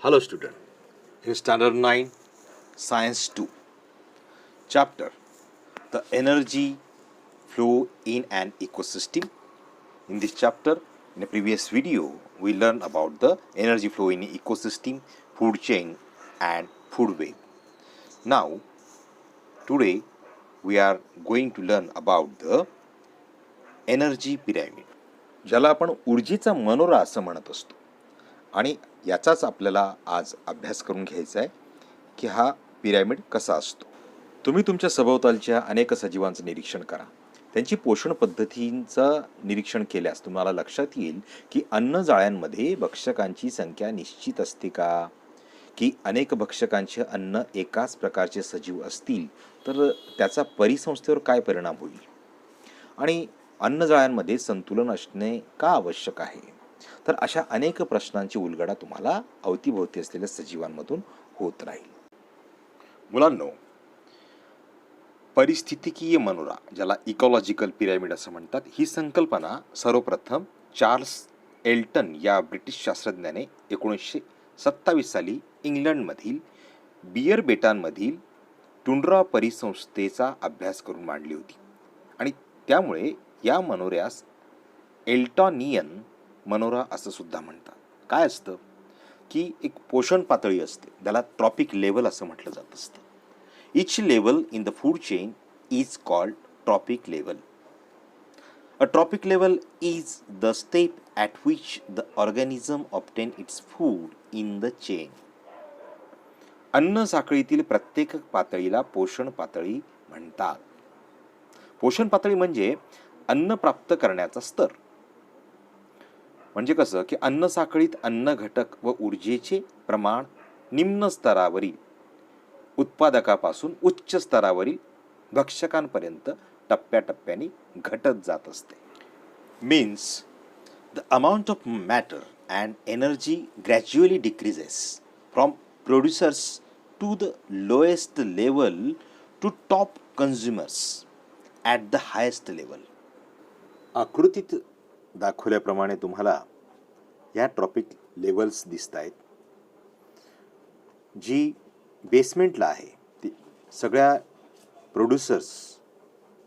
Hello student, in Standard 9, Science 2, Chapter The Energy Flow in an Ecosystem. In this chapter, in a previous video, we learned about the energy flow in ecosystem, food chain and food web. Now, today we are going to learn about the energy pyramid, ज्याला आपण ऊर्जेचा मनोरा असं म्हणत असतो. आणि याचाच आपल्याला आज अभ्यास करून घ्यायचा आहे की हा पिरॅमिड कसा असतो. तुम्ही तुमच्या सभोवतालच्या अनेक सजीवांचं निरीक्षण करा. त्यांची पोषण पद्धतींचं निरीक्षण केल्यास तुम्हाला लक्षात येईल की अन्नजाळ्यांमध्ये भक्षकांची संख्या निश्चित असते का, की अनेक भक्षकांचे अन्न एकाच प्रकारचे सजीव असतील तर त्याचा परिसंस्थेवर काय परिणाम होईल, आणि अन्नजाळ्यांमध्ये संतुलन असणे का आवश्यक आहे. तर अशा अनेक प्रश्नांची उलगडा तुम्हाला अवतीभोवती असलेल्या सजीवांमधून होत राहील. मुलांनो, परिस्थितिकीय मनोरा, ज्याला इकॉलॉजिकल पिरॅमिड असं म्हणतात, ही संकल्पना सर्वप्रथम चार्ल्स एल्टन या ब्रिटिश शास्त्रज्ञाने 1927 साली इंग्लंडमधील बियर बेटांमधील टुंड्रा परिसंस्थेचा अभ्यास करून मांडली होती. आणि त्यामुळे या मनोऱ्यास एल्टॉनियन मनोरा असं सुद्धा म्हणतात. काय असतं की एक पोषण पातळी असते, त्याला ट्रॉपिक लेवल असं म्हटलं जात असतं. Each level in the food chain is called trophic level. A trophic level is the step at which the organism obtain its food in the chain. अन्न साखळीतील प्रत्येक पातळीला पोषण पातळी म्हणतात. पोषण पातळी म्हणजे अन्न प्राप्त करण्याचा स्तर. म्हणजे कसं की अन्न साखळीत अन्न घटक व ऊर्जेचे प्रमाण निम्न स्तरावरील उत्पादकापासून उच्च स्तरावरील भक्षकांपर्यंत टप्प्याटप्प्याने घटत जात असते. Means the amount of matter and energy gradually decreases from producers to the lowest level to top consumers at the highest level. आकृतीत दाखवल्याप्रमाणे तुम्हाला या ट्रॉपिक लेवल्स दिसत आहेत. जी बेसमेंटला आहे ती सगळ्या प्रोड्युसर्स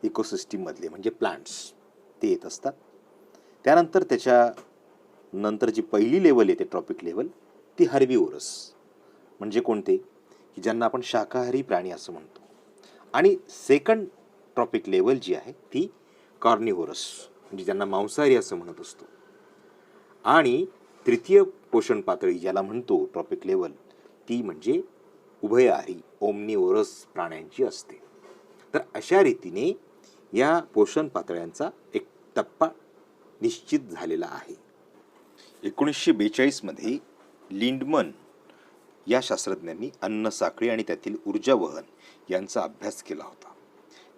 इकोसिस्टीममधले म्हणजे प्लांट्स ते येत असतात. त्यानंतर त्याच्या नंतर जी पहिली लेवल येते ट्रॉपिक लेवल, ती हर्बिवोरस म्हणजे कोणते, की ज्यांना आपण शाकाहारी प्राणी असं म्हणतो. आणि सेकंड ट्रॉपिक लेवल जी आहे ती कॉर्निव्होरस म्हणजे ज्यांना मांसाहारी असं म्हणत असतो. आणि तृतीय पोषण पातळी ज्याला म्हणतो ट्रॉपिक लेवल, ती म्हणजे उभयहारी ओमनिव्होरस प्राण्यांची असते. तर अशा रीतीने या पोषण पातळ्यांचा एक टप्पा निश्चित झालेला आहे. 1942 मध्ये लिंडमन या शास्त्रज्ञांनी अन्न साखळी आणि त्यातील ऊर्जा वहन यांचा अभ्यास केला होता.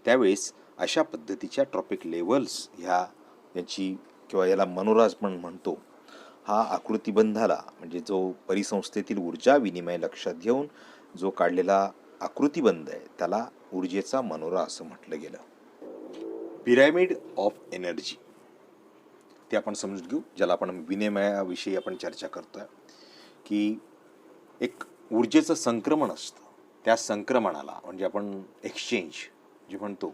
त्यावेळेस अशा पद्धतीच्या ट्रॉपिक लेवल्स याची किंवा याला मनोरा पण म्हणतो, हा आकृतिबंधाला म्हणजे जो परिसंस्थेतील ऊर्जा विनिमय लक्षात घेऊन जो काढलेला आकृतिबंध आहे त्याला ऊर्जेचा मनोरा असं म्हटलं गेलं. पिरॅमिड ऑफ एनर्जी ते आपण समजून घेऊ, ज्याला आपण विनिमयाविषयी आपण चर्चा करतोय, की एक ऊर्जेचं संक्रमण असतं. त्या संक्रमणाला म्हणजे आपण एक्सचेंज जे म्हणतो,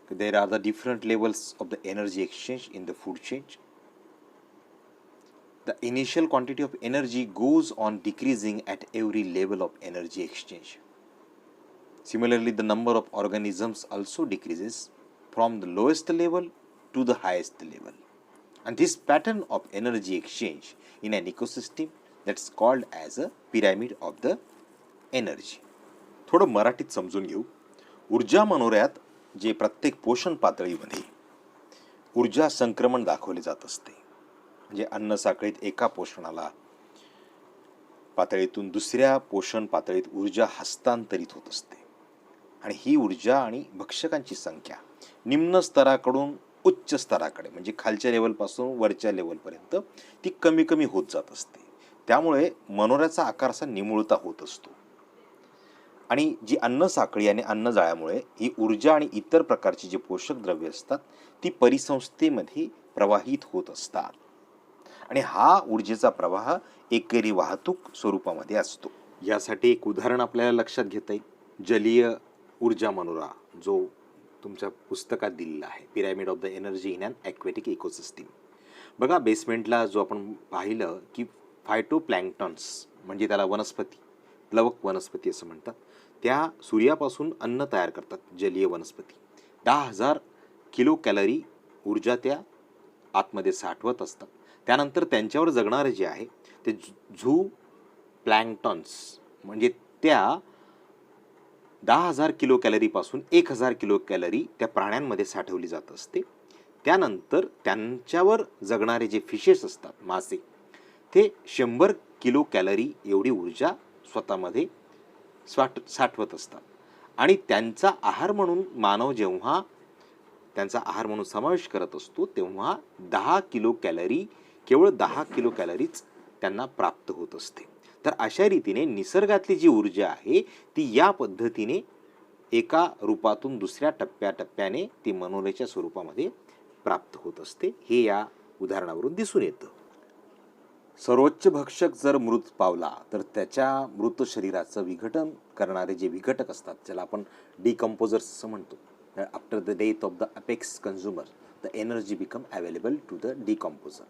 there are the different levels of the energy exchange in the food chain. The initial quantity of energy goes on decreasing at every level of energy exchange. Similarly, the number of organisms also decreases from the lowest level to the highest level. And this pattern of energy exchange in an ecosystem that's called as a pyramid of the energy. थोडं मराठीत समजून घेऊ. ऊर्जा मनोऱ्यात जे प्रत्येक पोषण पातळीमध्ये ऊर्जा संक्रमण दाखवले जात असते. म्हणजे अन्न साखळीत एका पोषणाला पातळीतून दुसऱ्या पोषण पातळीत ऊर्जा हस्तांतरित होत असते. आणि ही ऊर्जा आणि भक्षकांची संख्या निम्न स्तराकडून उच्च स्तराकडे म्हणजे खालच्या लेवलपासून वरच्या लेवलपर्यंत ती कमी कमी होत जात असते. त्यामुळे मनोऱ्याचा आकार असा निमुळता होत असतो. आणि जी अन्न साखळी आणि अन्नजाळ्यामुळे ही ऊर्जा आणि इतर प्रकारची जी पोषक द्रव्ये असतात ती परिसंस्थेमध्ये प्रवाहित होत असतात. आणि हा ऊर्जेचा प्रवाह एकेरी वाहतूक स्वरूपामध्ये असतो. यासाठी एक उदाहरण आपल्याला लक्षात घेता येईल, जलीय ऊर्जा मनोरा, जो तुमच्या पुस्तकात दिलेला आहे, pyramid of the energy in an aquatic ecosystem. बघा, बेसमेंटला जो आपण पाहिलं की फायटोप्लॅन्क्टन्स, म्हणजे त्याला वनस्पती, प्लवक वनस्पती असं म्हणतात, त्या सूर्यापासून अन्न तयार करतात. जलीय वनस्पती 10,000 किलो कॅलरी ऊर्जा त्या आतमध्ये साठवत असतात. त्यानंतर त्यांच्यावर जगणारे जे आहे ते झू प्लॅन्क्टन्स, म्हणजे त्या 10,000 किलो कॅलरीपासून 1,000 किलो कॅलरी त्या प्राण्यांमध्ये साठवली जात असते. त्यानंतर त्यांच्यावर जगणारे जे फिशेस असतात, मासे, ते 100 किलो कॅलरी एवढी ऊर्जा स्वतःमध्ये साठवत असतात. आणि त्यांचा आहार म्हणून मानव जेव्हा त्यांचा आहार म्हणून समावेश करत असतो तेव्हा 10 किलो कॅलरी, केवळ 10 किलो कॅलरीच त्यांना प्राप्त होत असते. तर अशा रीतीने निसर्गातली जी ऊर्जा आहे ती या पद्धतीने एका रूपातून दुसऱ्या टप्प्याटप्प्याने ती मनोरेच्या स्वरूपामध्ये प्राप्त होत असते. हे या उदाहरणावरून दिसून येतं. सर्वोच्च भक्षक जर मृत पावला तर त्याच्या मृत शरीराचं विघटन करणारे जे विघटक असतात, ज्याला आपण डिकम्पोजर्स असं म्हणतो, after the death of the apex consumer the energy become available to the decomposer.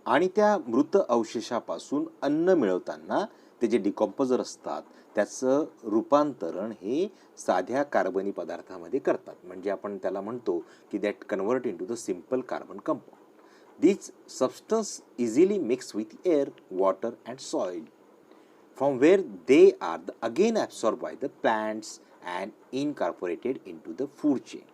आणि त्या मृत अवशेषापासून अन्न मिळवताना ते जे डिकम्पोजर असतात त्याचं रूपांतरण हे साध्या कार्बनी पदार्थामध्ये करतात. म्हणजे आपण त्याला म्हणतो की that convert into the simple carbon compound. These substances easily mix with air, water and soil, from where they are again absorbed by the plants and incorporated into the food chain.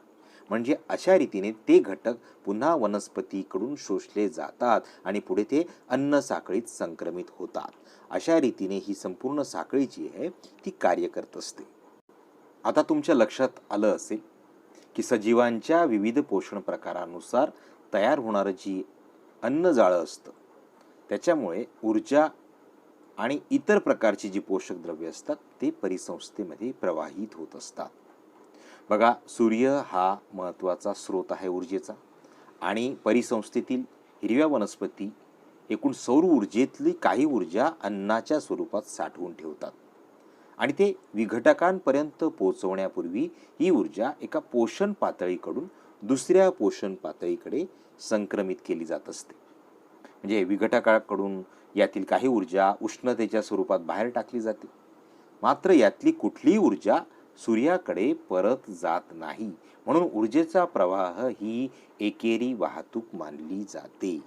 म्हणजे अशा रीतीने ते घटक पुन्हा वनस्पतीकडून शोषले जातात आणि पुढे ते अन्न साखळीत संक्रमित होतात. अशा रीतीने ही संपूर्ण साखळी जी आहे ती कार्य करत असते. आता तुमच्या लक्षात आलं असेल की सजीवांच्या विविध पोषण प्रकारानुसार तयार होणारं जी अन्न जाळं असतं त्याच्यामुळे ऊर्जा आणि इतर प्रकारची जी पोषक द्रव्ये असतात ते परिसंस्थेमध्ये प्रवाहित होत असतात. बघा, सूर्य हा महत्त्वाचा स्रोत आहे ऊर्जेचा, आणि परिसंस्थेतील हिरव्या वनस्पती एकूण सौर ऊर्जेतली काही ऊर्जा अन्नाच्या स्वरूपात साठवून ठेवतात आणि ते विघटकांपर्यंत पोहोचवण्यापूर्वी ही ऊर्जा एका पोषण पातळीकडून दुसऱ्या पोषण पातळीकडे संक्रमित केली जात असते. म्हणजे विघटकाकडून यातील काही ऊर्जा उष्णतेच्या स्वरूपात बाहेर टाकली जाते, मात्र यातली कुठलीही ऊर्जा सूर्याकडे परत जात नाही. म्हणून ऊर्जेचा प्रवाह ही एकेरी वाहतूक मानली जाते.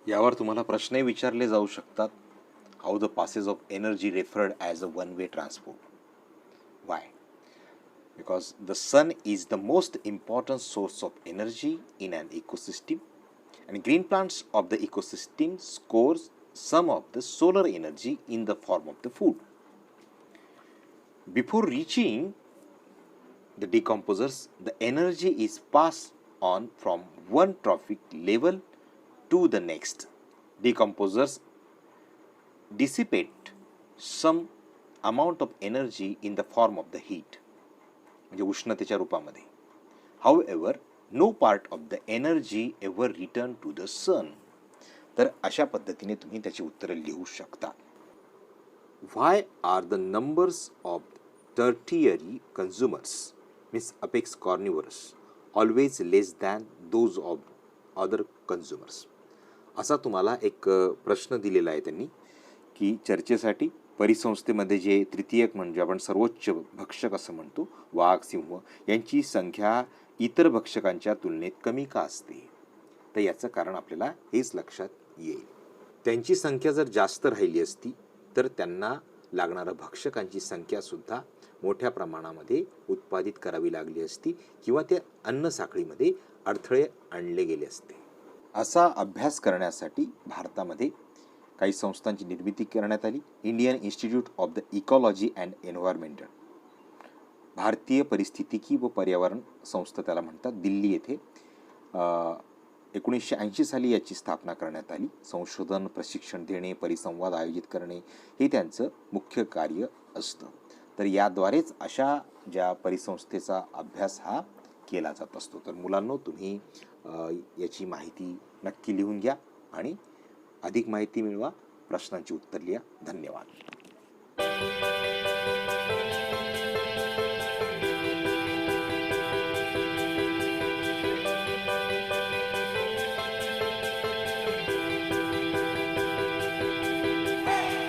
यावर तुम्हाला प्रश्न विचारले जाऊ शकतात. How the passes of energy referred as a one way transport? Y? Because the sun is the most important source of energy in an ecosystem, and green plants of the ecosystem scores some of the solar energy in the form of the food. Before reaching the decomposers, the energy is passed on from one trophic level to the next. Decomposers dissipate some amount of energy in the form of the heat, म्हणजे उष्णतेच्या रूपामध्ये. However, no part of the energy ever return to the sun. तर अशा पद्धतीने तुम्ही त्याची उत्तरं लिहू शकता. Why are the numbers of tertiary consumers, means apex carnivores, always less than those of other consumers? असा तुम्हाला एक प्रश्न दिलेला आहे त्यांनी की चर्चेसाठी परिसंस्थेमध्ये जे तृतीयक म्हणजे आपण सर्वोच्च भक्षक असं म्हणतो, वाघ, सिंह, यांची संख्या इतर भक्षकांच्या तुलनेत कमी का असते? तर याचं कारण आपल्याला हेच लक्षात येईल. त्यांची संख्या जर जास्त राहिली असती तर त्यांना लागणाऱ्या भक्षकांची संख्या सुद्धा मोठ्या प्रमाणामध्ये उत्पादित करावी लागली असती किंवा त्या अन्न साखळीमध्ये अडथळे आणले गेले असते. असा अभ्यास करण्यासाठी भारतामध्ये काही संस्थांची निर्मिती करण्यात आली. Indian institute of the ecology and environmental, भारतीय परिस्थितिकी व पर्यावरण संस्था त्याला म्हणतात, दिल्ली येथे 1980 साली याची स्थापना करण्यात आली. संशोधन, प्रशिक्षण देणे, परिसंवाद आयोजित करणे हे त्यांचं मुख्य कार्य असतं. तर याद्वारेच अशा ज्या परिसंस्थेचा अभ्यास हा केला जात असतो. तर मुलांनो, तुम्ही याची माहिती नक्की लिहून घ्या. आणि अधिक माहिती मिळवा, प्रश्नांची उत्तर लिहा. धन्यवाद.